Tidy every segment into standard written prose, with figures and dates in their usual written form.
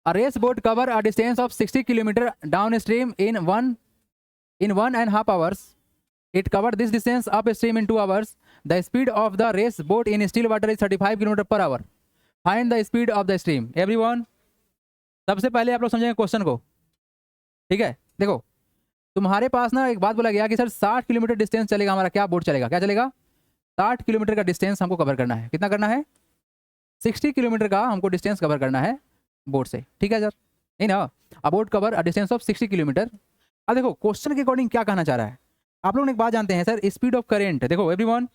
A race boat cover a distance of 60 kilometer downstream in 1.5 hours. It covered this distance upstream in 2 hours. The speed of the race boat in still water is 35 kilometre per hour. Find the speed of the stream. Everyone, सबसे पहले आप लोग समझेंगे question को, ठीक है. देखो, तुम्हारे पास ना एक बात बोला गया कि सर 60 किलोमीटर डिस्टेंस चलेगा हमारा, क्या बोट चलेगा, क्या चलेगा, 60 किलोमीटर का डिस्टेंस हमको कवर करना है. कितना करना है, 60 किलोमीटर का हमको डिस्टेंस कवर करना है बोट से, ठीक है सर, नहीं ना. अ boat cover a distance of 60 kilometre. अब देखो क्वेश्चन के अकॉर्डिंग क्या कहना चाह रहा है. आप लोग एक बात जानते हैं सर, स्पीड ऑफ करेंट. देखो एवरीवन,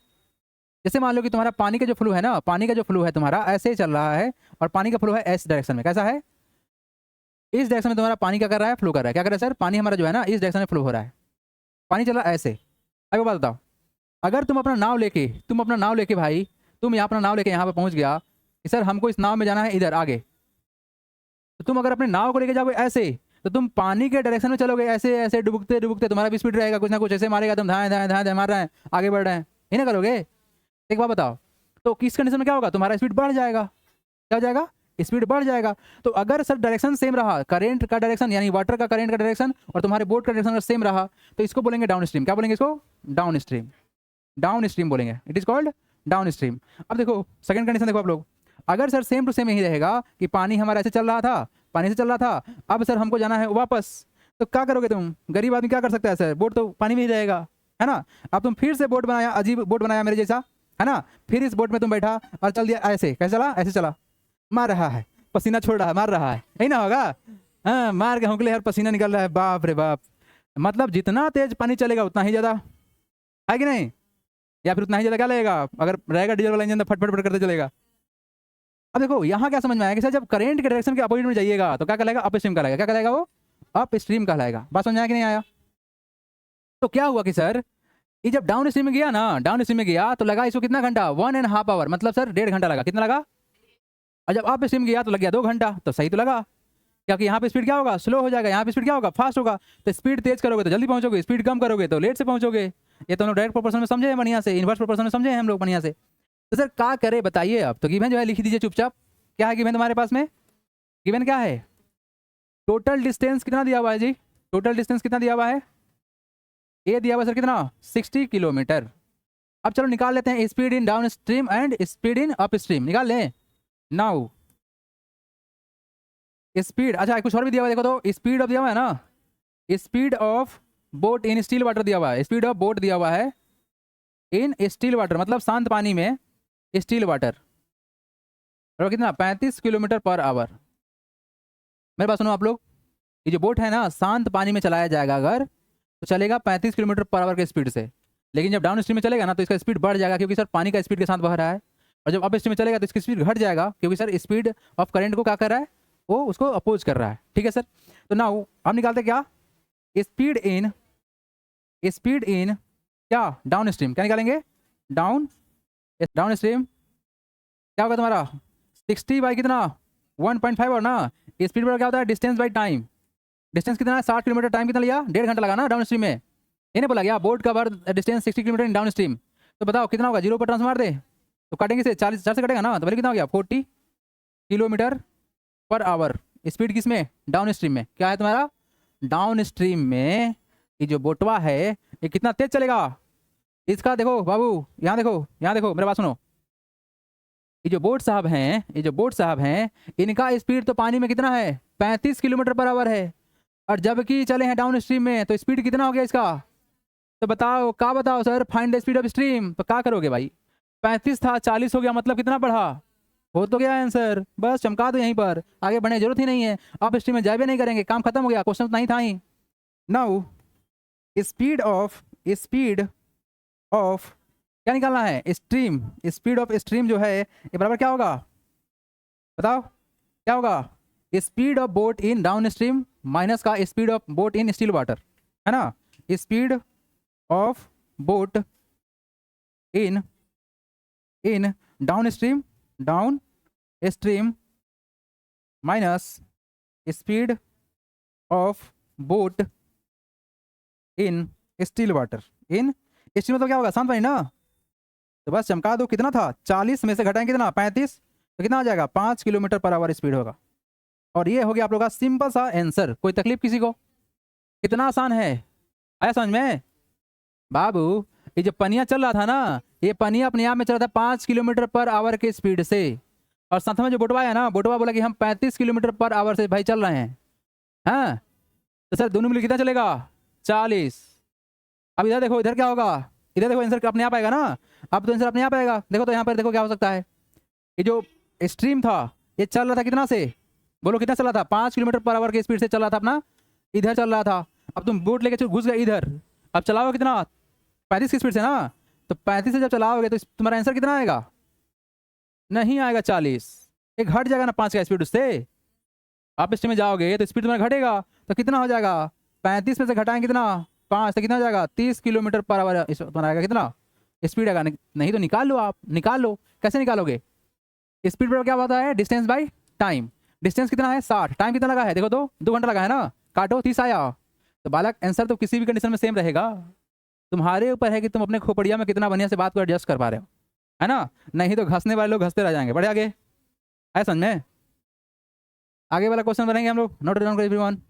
जैसे मान लो कि तुम्हारा पानी का जो फ्लो है ना, पानी का जो फ्लो है तुम्हारा ऐसे चल रहा है, और पानी का फ्लो है एस डायरेक्शन में. कैसा है, इस डायरेक्शन में तुम्हारा पानी क्या कर रहा है, फ्लो कर रहा है. क्या कर रहा है सर, पानी हमारा जो है ना इस डायरेक्शन में फ्लो हो रहा है, पानी चल रहा है ऐसे. अब बात बताओ, अगर तुम अपना नाव लेके भाई, तुम यहाँ अपना नाव लेके यहाँ पे पहुँच गया कि सर हमको इस नाव में जाना है इधर आगे, तो तुम अगर अपने नाव को लेके जाओगे ऐसे, तो तुम पानी के डायरेक्शन में चलोगे ऐसे ऐसे डुबकते डुबकते, तुम्हारा भी स्पीड रहेगा कुछ ना कुछ ऐसे मारेगा, तुम धाए धाए धाए धाए मार रहे हैं, आगे बढ़ रहे हैं, ये ना करोगे. एक बात बताओ, तो किस कंडीशन में क्या होगा, तुम्हारा स्पीड बढ़ जाएगा. क्या हो जाएगा, स्पीड बढ़ जाएगा. तो अगर सर डायरेक्शन सेम रहा, करेंट का डायरेक्शन यानी वाटर का करंट का डायरेक्शन और तुम्हारे बोट का डायरेक्शन अगर सेम रहा, तो इसको बोलेंगे डाउन स्ट्रीम. क्या बोलेंगे इसको, डाउन स्ट्रीम. डाउन स्ट्रीम बोलेंगे, it is called down stream. अब देखो सेकंड कंडीशन देखो आप लोग, अगर सर सेम टू सेम यही रहेगा कि पानी हमारा ऐसे चल रहा था, पानी से चल रहा था, अब सर हमको जाना है वापस, तो क्या करोगे तुम, गरीब आदमी क्या कर सकता है सर, बोट तो पानी में ही रहेगा, है ना. अब तुम फिर से बोट बनाया, अजीब बोट बनाया मेरे जैसा, है ना, फिर इस बोट में तुम बैठा और चल दिया ऐसे. कैसे चला, ऐसे चला, मार रहा है, पसीना छोड़ रहा है, मार रहा है, यही ना होगा. हाँ, मार के होंकले यार, पसीना निकल रहा है, बाप रे बाप. मतलब जितना तेज पानी चलेगा उतना ही ज़्यादा है कि नहीं, या फिर उतना ही ज़्यादा क्या लगेगा, अगर रहेगा डीजल वाला इंजन तो फट फट फट करते चलेगा. अब देखो यहाँ क्या समझ में आया कि सर जब करंट के डायरेक्शन के अपोजिट में जाइएगा तो क्या कहलाएगा, अप स्ट्रीम कहलाएगा. क्या कहलाएगा वो, अप स्ट्रीम कहलाएगा. बात समझ में आया कि नहीं आया. तो क्या हुआ कि सर ये जब डाउन स्ट्रीम में गया ना, डाउन स्ट्रीम में गया तो लगा इसको कितना घंटा, 1.5 आवर, मतलब सर 1.5 घंटा लगा. कितना लगा, और जब अप स्ट्रीम गया तो लग गया 2 घंटा. तो सही तो लगा, क्योंकि यहाँ पे स्पीड क्या होगा, स्लो हो जाएगा, यहाँ पे स्पीड क्या होगा, फास्ट होगा. तो स्पीड तेज करोगे तो जल्दी पहुंचोगे, स्पीड कम करोगे तो लेट से पहुंचोगे. ये तो हम डायरेक्ट प्रोपोर्शन में समझे हैं बढ़िया से, इन्वर्स प्रोपोर्शन में समझे हैं हम लोग बढ़िया से. तो सर क्या करे बताइए. अब तो गिवन जो है लिख दीजिए चुपचाप. क्या है गिवन तुम्हारे पास में, गिवन क्या है, टोटल डिस्टेंस कितना दिया हुआ है जी, टोटल डिस्टेंस कितना दिया हुआ है, ये दिया हुआ सर कितना, 60 किलोमीटर. अब चलो निकाल लेते हैं speed in down stream and speed in up stream, निकाल लें. नाउ स्पीड, अच्छा कुछ और भी दिया हुआ है, देखो तो स्पीड ऑफ दिया हुआ है ना, speed of boat in still water दिया हुआ है, स्पीड ऑफ बोट दिया हुआ है इन स्टील वाटर, मतलब शांत पानी में स्टील वाटर, और कितना 35 किलोमीटर पर आवर. मेरे पास सुनो आप लोग, ये जो बोट है ना शांत पानी में चलाया जाएगा अगर, तो चलेगा 35 किलोमीटर पर आवर के स्पीड से. लेकिन जब डाउन स्ट्रीम में चलेगा ना तो इसका स्पीड बढ़ जाएगा, क्योंकि सर पानी का स्पीड के साथ बह रहा है. और जब अप स्ट्रीम में चलेगा तो इसकी स्पीड घट जाएगा, क्योंकि सर स्पीड ऑफ करंट को क्या कर रहा है, वो उसको अपोज कर रहा है. ठीक है सर. तो नाउ हम निकालते क्या, स्पीड इन क्या, डाउन स्ट्रीम. क्या निकालेंगे, डाउन डाउन स्ट्रीम. क्या होगा तुम्हारा 60 बाई कितना, 1.5 और ना. स्पीड पर क्या होता है, डिस्टेंस बाई टाइम. डिस्टेंस कितना है, 60 किलोमीटर, टाइम कितना लिया, 1.5 घंटा लगा ना डाउन स्ट्रीम में. ये नहीं बोला गया बोट का वर distance 60 kilometre in downstream. तो बताओ कितना होगा, जीरो पर ट्रांस मार दे तो काटेंगे से 40 4 से कटेगा ना, तो पहले कितना हो गया 40 किलोमीटर पर आवर. स्पीड किस में, डाउन स्ट्रीम में. क्या है तुम्हारा, डाउन स्ट्रीम में ये जो बोटवा है ये कितना तेज चलेगा. इसका देखो बाबू, यहाँ देखो, यहाँ देखो, मेरे बात सुनो. ये जो बोट साहब हैं, ये जो बोट साहब हैं, इनका स्पीड तो पानी में कितना है, 35 किलोमीटर पर आवर है. और जबकि चले हैं डाउन स्ट्रीम में तो स्पीड कितना हो गया इसका. तो बताओ, क्या बताओ sir, find the speed of stream. तो क्या करोगे भाई, 35 था 40 हो गया, मतलब कितना बढ़ा, हो तो गया आंसर. बस चमका दो यहीं पर, आगे बढ़ने की जरूरत ही नहीं है. आप स्ट्रीम में जाए भी नहीं करेंगे, काम खत्म हो गया, क्वेश्चन उतना ही था ही. नाउ स्पीड ऑफ क्या निकालना है, स्ट्रीम. स्पीड ऑफ स्ट्रीम जो है ये बराबर क्या होगा, बताओ क्या होगा, speed of boat in downstream minus का speed of boat in still water, है ना. Speed of boat in in downstream minus speed of boat in still water. In still मतलब क्या होगा, शांत पानी ना. तो बस चमका दो, कितना था 40 में से घटाएं कितना 35, तो कितना आ जाएगा 5 किलोमीटर पर आवर स्पीड होगा. और ये हो गया आप लोग का सिंपल सा आंसर। कोई तकलीफ किसी को? कितना आसान है, आया समझ में बाबू? ये जो पनिया चल रहा था ना, ये पनिया अपने आप में चल रहा था 5 किलोमीटर पर आवर के स्पीड से, और साथ में जो बोटवा है ना, बोटवा बोला कि हम 35 किलोमीटर पर आवर से भाई चल रहे हैं। हाँ तो सर दोनों मिलकर कितना चलेगा? 40। अब इधर देखो, इधर क्या होगा? इधर देखो आंसर अपने आप आएगा ना। अब तो आंसर अपने आप आएगा। देखो तो यहाँ पर देखो क्या हो सकता है। ये जो स्ट्रीम था ये चल रहा था कितना से? बोलो कितना चल रहा था? 5 किलोमीटर पर आवर की स्पीड से चल रहा था अपना, इधर चल रहा था। अब तुम बोट लेके घुस गए इधर, अब चलाओ कितना? 35 की स्पीड से ना। तो 35 से जब चलाओगे तो तुम्हारा आंसर कितना आएगा? नहीं आएगा 40। एक घट जाएगा ना 5 का स्पीड उससे। आप स्ट्रीम में जाओगे तो स्पीड तुम्हारा घटेगा, तो कितना हो जाएगा? 35 में से घटाएंगे कितना? 5, तो कितना हो जाएगा? 30 किलोमीटर पर आवर तुम्हारा आएगा कितना स्पीड आएगा? नहीं तो निकाल लो, आप निकाल लो। कैसे निकालोगे? स्पीड पर क्या होता है? Distance by time. डिस्टेंस कितना है? 60। टाइम कितना लगा है? देखो तो 2 घंटा लगा है ना, काटो 30 आया। तो बालक आंसर तो किसी भी कंडीशन में सेम रहेगा। तुम्हारे ऊपर है कि तुम अपने खोपड़िया में कितना बढ़िया से बात को एडजस्ट कर पा रहे हो, है ना? नहीं तो घसने वाले लोग घसते रह जाएंगे। बढ़े आगे, है समझ में? आगे वाला क्वेश्चन बनाएंगे हम लोग। नोट डाउन करो एवरीवन।